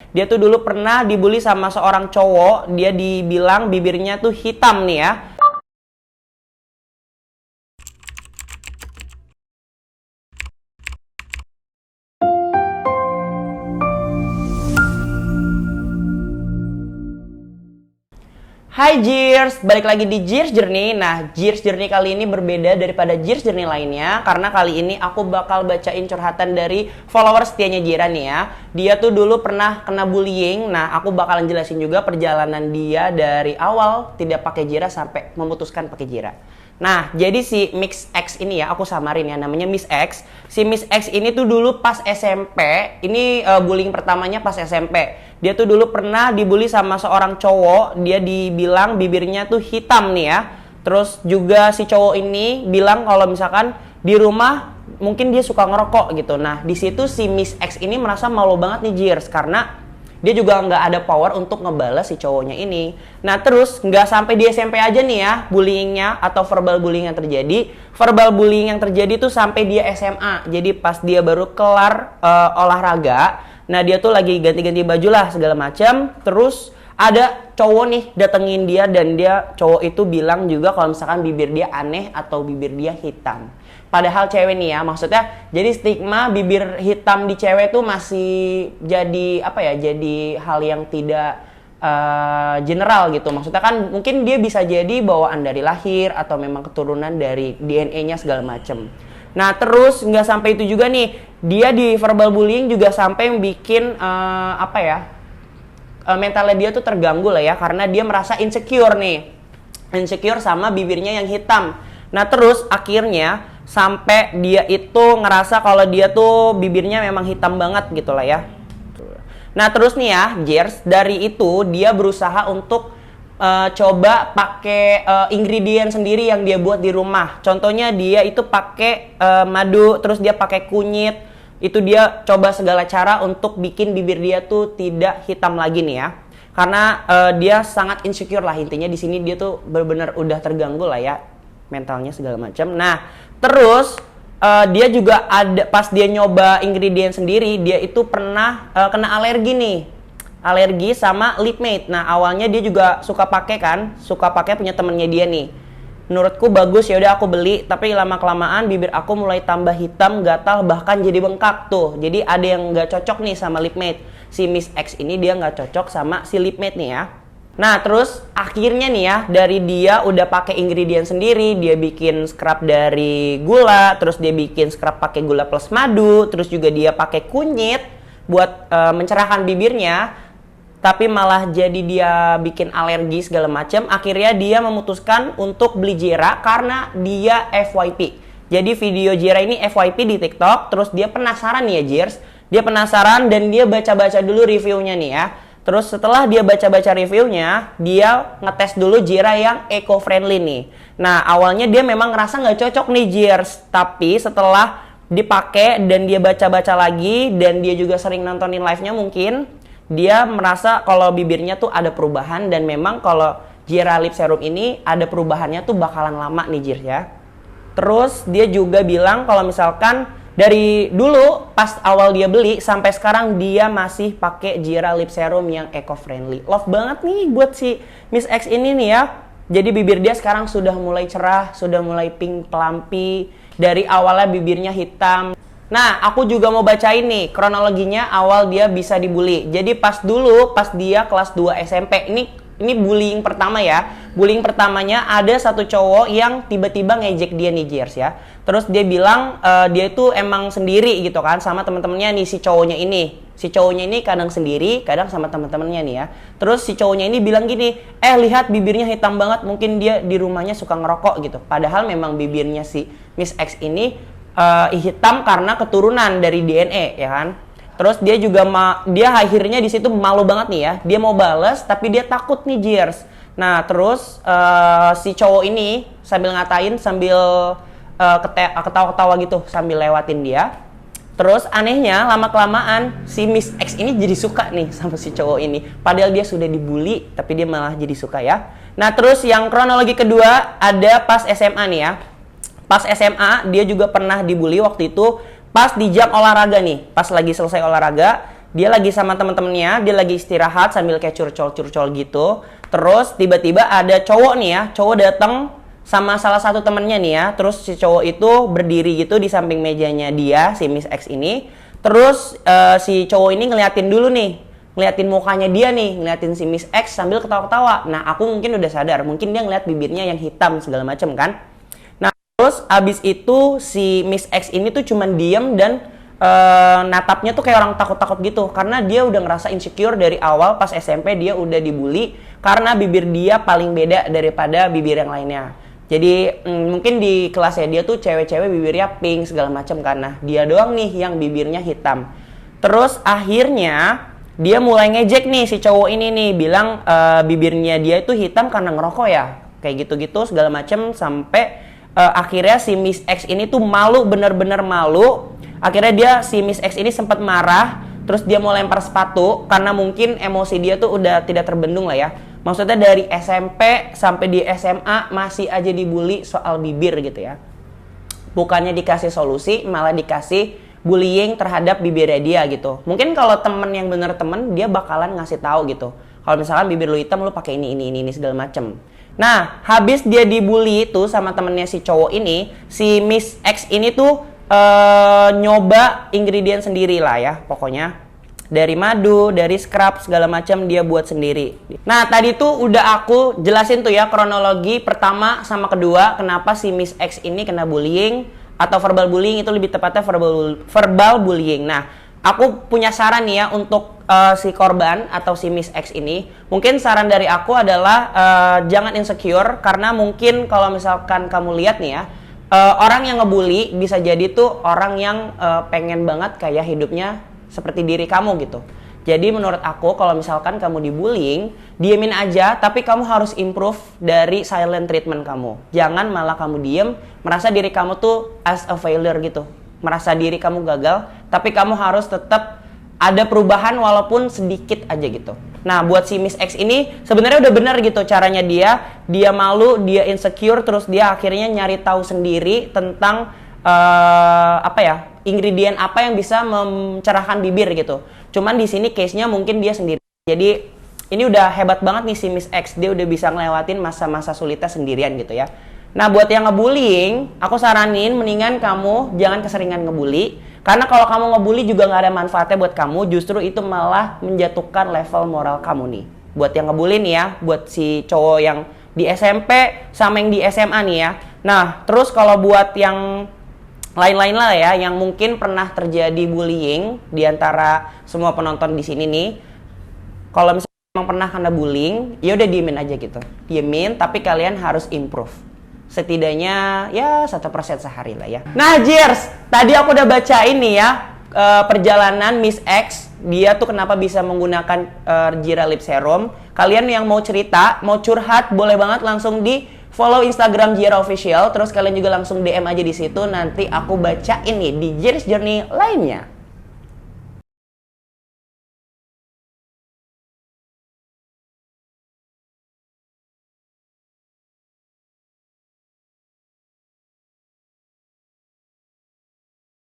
Dia tuh dulu pernah dibully sama seorang cowok. Dia dibilang bibirnya tuh hitam nih ya. Hai Jeers, balik lagi di Jeers Journey. Nah, Jeers Journey kali ini berbeda daripada Jeers Journey lainnya, karena kali ini aku bakal bacain curhatan dari follower setianya Jira nih ya. Dia tuh dulu pernah kena bullying. Nah, aku bakalan jelasin juga perjalanan dia dari awal tidak pakai Jira sampai memutuskan pakai Jira. Nah, jadi si Miss X ini ya, aku samarin ya, namanya Miss X. Si Miss X ini tuh dulu pas SMP, ini bullying pertamanya pas SMP. Dia tuh dulu pernah dibully sama seorang cowok, dia dibilang bibirnya tuh hitam nih ya. Terus juga si cowok ini bilang kalau misalkan di rumah mungkin dia suka ngerokok gitu. Nah, di situ si Miss X ini merasa malu banget nih Jeers, karena dia juga nggak ada power untuk ngebalas si cowoknya ini. Nah terus nggak sampai di SMP aja nih ya bullyingnya atau verbal bullying yang terjadi. Verbal bullying yang terjadi tuh sampai dia SMA. Jadi pas dia baru kelar olahraga, nah dia tuh lagi ganti-ganti baju lah segala macam. Terus ada cowok nih datengin dia dan dia cowok itu bilang juga kalau misalkan bibir dia aneh atau bibir dia hitam. Padahal cewek nih ya, maksudnya jadi stigma bibir hitam di cewek tuh masih jadi apa ya, jadi hal yang tidak general gitu. Maksudnya kan mungkin dia bisa jadi bawaan dari lahir atau memang keturunan dari DNA-nya segala macem. Nah terus nggak sampai itu juga nih, dia di verbal bullying juga sampai bikin mentalnya dia tuh terganggu lah ya, karena dia merasa insecure nih, insecure sama bibirnya yang hitam. Nah terus akhirnya sampai dia itu ngerasa kalau dia tuh bibirnya memang hitam banget gitu lah ya. Nah terus nih ya Jeers, dari itu dia berusaha untuk coba pakai ingredient sendiri yang dia buat di rumah. Contohnya dia itu pakai madu, terus dia pakai kunyit. Itu dia coba segala cara untuk bikin bibir dia tuh tidak hitam lagi nih ya. Karena dia sangat insecure lah, intinya di sini dia tuh benar-benar udah terganggu lah ya, mentalnya segala macam. Nah terus dia juga ada pas dia nyoba ingredient sendiri, dia itu pernah kena alergi nih, alergi sama lip mate. Nah awalnya dia juga suka pakai punya temennya dia nih. Menurutku bagus, ya udah aku beli, tapi lama kelamaan bibir aku mulai tambah hitam, gatal, bahkan jadi bengkak tuh. Jadi ada yang nggak cocok nih sama lip mate. Si Miss X ini dia nggak cocok sama si lip mate nih ya. Nah terus akhirnya nih ya, dari dia udah pakai ingredient sendiri, dia bikin scrub dari gula, terus dia bikin scrub pakai gula plus madu, terus juga dia pakai kunyit buat mencerahkan bibirnya, tapi malah jadi dia bikin alergi segala macam. Akhirnya dia memutuskan untuk beli Jira karena dia FYP. Jadi video Jira ini FYP di TikTok, terus dia penasaran nih ya Jeers, dia penasaran dan dia baca-baca dulu reviewnya nih ya. Terus setelah dia baca-baca reviewnya, dia ngetes dulu Jira yang eco-friendly nih. Nah awalnya dia memang ngerasa nggak cocok nih Jeers, tapi setelah dipakai dan dia baca-baca lagi dan dia juga sering nontonin live-nya mungkin, dia merasa kalau bibirnya tuh ada perubahan, dan memang kalau Jira Lip Serum ini ada perubahannya tuh bakalan lama nih Jeers ya. Terus dia juga bilang kalau misalkan dari dulu pas awal dia beli sampai sekarang dia masih pakai Jira Lip Serum yang eco-friendly. Love banget nih buat si Miss X ini nih ya. Jadi bibir dia sekarang sudah mulai cerah, sudah mulai pink pelampi. Dari awalnya bibirnya hitam. Nah, aku juga mau bacain nih kronologinya awal dia bisa dibully. Jadi pas dia kelas 2 SMP, ini bullying pertama ya. Bullying pertamanya ada satu cowok yang tiba-tiba ngejek dia nih Jeers ya. Terus dia bilang dia itu emang sendiri gitu kan sama teman-temannya nih si cowoknya ini. Si cowoknya ini kadang sendiri, kadang sama teman-temannya nih ya. Terus si cowoknya ini bilang gini, lihat bibirnya hitam banget, mungkin dia di rumahnya suka ngerokok gitu. Padahal memang bibirnya si Miss X ini hitam karena keturunan dari DNA ya kan. Terus dia juga dia akhirnya di situ malu banget nih ya. Dia mau bales tapi dia takut nih Jeers. Nah terus si cowok ini sambil ngatain, sambil ketawa-ketawa gitu sambil lewatin dia. Terus anehnya lama-kelamaan si Miss X ini jadi suka nih sama si cowok ini. Padahal dia sudah dibully tapi dia malah jadi suka ya. Nah terus yang kronologi kedua ada pas SMA nih ya. Pas SMA dia juga pernah dibully waktu itu pas di jam olahraga nih. Pas lagi selesai olahraga dia lagi sama temen-temennya, dia lagi istirahat sambil kayak curcol-curcol gitu. Terus tiba-tiba ada cowok nih ya, cowok datang sama salah satu temennya nih ya. Terus si cowok itu berdiri gitu di samping mejanya dia, si Miss X ini. Terus si cowok ini ngeliatin dulu nih, ngeliatin mukanya dia nih, ngeliatin si Miss X sambil ketawa-ketawa. Nah, aku mungkin udah sadar, mungkin dia ngeliat bibirnya yang hitam segala macem kan. Nah, terus abis itu si Miss X ini tuh cuman diem dan natapnya tuh kayak orang takut-takut gitu, karena dia udah ngerasa insecure dari awal. Pas SMP dia udah dibully karena bibir dia paling beda daripada bibir yang lainnya. Jadi mungkin di kelasnya dia tuh cewek-cewek bibirnya pink segala macam, karena dia doang nih yang bibirnya hitam. Terus akhirnya dia mulai ngejek nih si cowok ini nih, bilang bibirnya dia itu hitam karena ngerokok ya, kayak gitu-gitu segala macam. Sampai akhirnya si Miss X ini tuh malu, bener-bener malu. Akhirnya si Miss X ini sempat marah, terus dia mau lempar sepatu karena mungkin emosi dia tuh udah tidak terbendung lah ya. Maksudnya dari SMP sampai di SMA masih aja dibully soal bibir gitu ya. Bukannya dikasih solusi, malah dikasih bullying terhadap bibirnya dia gitu. Mungkin kalau temen yang bener temen, dia bakalan ngasih tahu gitu. Kalau misalkan bibir lu hitam, lu pakai ini segala macem. Nah, habis dia dibully itu sama temennya si cowok ini, si Miss X ini tuh nyoba ingredient sendiri lah ya, pokoknya dari madu, dari scrub segala macam dia buat sendiri. Nah, tadi tuh udah aku jelasin tuh ya kronologi pertama sama kedua kenapa si Miss X ini kena bullying atau verbal bullying, itu lebih tepatnya verbal bullying. Nah, aku punya saran nih ya untuk si korban atau si Miss X ini. Mungkin saran dari aku adalah jangan insecure, karena mungkin kalau misalkan kamu lihat nih ya, orang yang ngebully bisa jadi tuh orang yang pengen banget kayak hidupnya seperti diri kamu gitu. Jadi menurut aku kalau misalkan kamu dibullying, diemin aja, tapi kamu harus improve dari silent treatment kamu. Jangan malah kamu diem, merasa diri kamu tuh as a failure gitu. Merasa diri kamu gagal, tapi kamu harus tetap ada perubahan walaupun sedikit aja gitu. Nah, buat si Miss X ini sebenarnya udah benar gitu caranya dia malu, dia insecure, terus dia akhirnya nyari tahu sendiri tentang ingredient apa yang bisa mencerahkan bibir gitu. Cuman di sini case-nya mungkin dia sendiri. Jadi ini udah hebat banget nih si Miss X, dia udah bisa ngelewatin masa-masa sulitnya sendirian gitu ya. Nah, buat yang ngebullying, aku saranin mendingan kamu jangan keseringan ngebully. Karena kalau kamu ngebully juga nggak ada manfaatnya buat kamu, justru itu malah menjatuhkan level moral kamu nih. Buat yang ngebully nih ya, buat si cowok yang di SMP sama yang di SMA nih ya. Nah, terus kalau buat yang lain-lain lah ya, yang mungkin pernah terjadi bullying di antara semua penonton di sini nih. Kalau misalnya emang pernah kena bullying, ya udah diemin aja gitu. Diemin, tapi kalian harus improve. Setidaknya ya 1% sehari lah ya. Nah, Jers, tadi aku udah baca ini ya, perjalanan Miss X. Dia tuh kenapa bisa menggunakan Jira Lip Serum. Kalian yang mau cerita, mau curhat, boleh banget langsung di follow Instagram Jira Official. Terus kalian juga langsung DM aja di situ. Nanti aku bacain nih di Jers Journey lainnya.